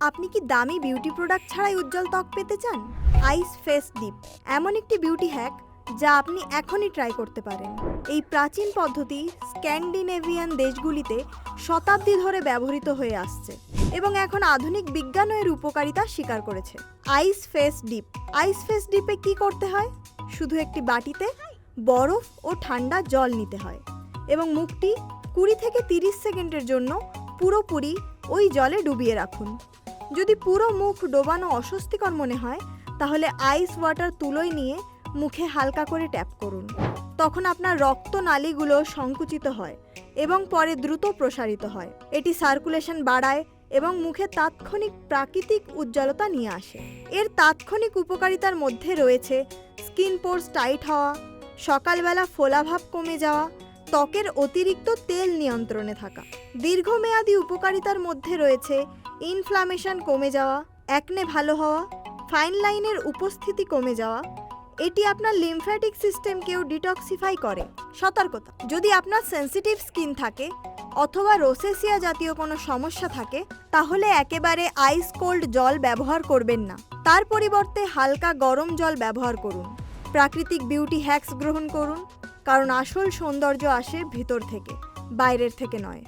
আপনি কি দামি বিউটি প্রোডাক্ট ছাড়াই উজ্জ্বল ত্বক পেতে চান? আইস ফেস ডিপ এমন একটি বিউটি হ্যাক যা আপনি এখনই ট্রাই করতে পারেন। এই প্রাচীন পদ্ধতি স্ক্যান্ডিনেভিয়ান দেশগুলিতে শতাব্দী ধরে ব্যবহৃত হয়ে আসছে এবং এখন আধুনিক বিজ্ঞানও এর উপকারিতা স্বীকার করেছে। আইস ফেস ডিপে কি করতে হয়? শুধু একটি বাটিতে বরফ ও ঠান্ডা জল নিতে হয় এবং মুখটি 20 থেকে 30 সেকেন্ডের জন্য পুরোপুরি ওই জলে ডুবিয়ে রাখুন। যদি পুরো মুখ ডোবানো অস্বস্তিকর মনে হয় তাহলে আইস ওয়াটার তুলোয় নিয়ে মুখে হালকা করে ট্যাপ করুন। তখন আপনার রক্তনালীগুলো সংকুচিত হয় এবং পরে দ্রুত প্রসারিত হয়। এটি সার্কুলেশন বাড়ায় এবং মুখে তাৎক্ষণিক প্রাকৃতিক উজ্জ্বলতা নিয়ে আসে। এর তাৎক্ষণিক উপকারিতার মধ্যে রয়েছে স্কিন পোরস টাইট হওয়া, সকালবেলা ফোলাভাব কমে যাওয়া, ত্বকের অতিরিক্ত তেল নিয়ন্ত্রণে থাকা। দীর্ঘমেয়াদী উপকারিতার মধ্যে রয়েছে ইনফ্লামেশন কমে যাওয়া, অ্যাকনে ভালো হওয়া, ফাইন লাইনের উপস্থিতি কমে যাওয়া। এটি আপনার লিম্ফ্যাটিক সিস্টেমকেও ডিটক্সিফাই করে। সতর্কতা: যদি আপনার সেনসিটিভ স্কিন থাকে অথবা রোসেসিয়া জাতীয় কোনো সমস্যা থাকে তাহলে একেবারে আইস কোল্ড জল ব্যবহার করবেন না। তার পরিবর্তে হালকা গরম জল ব্যবহার করুন। প্রাকৃতিক বিউটি হ্যাকস গ্রহণ করুন, কারণ আসল সৌন্দর্য আসে ভিতর থেকে, বাইরের থেকে নয়।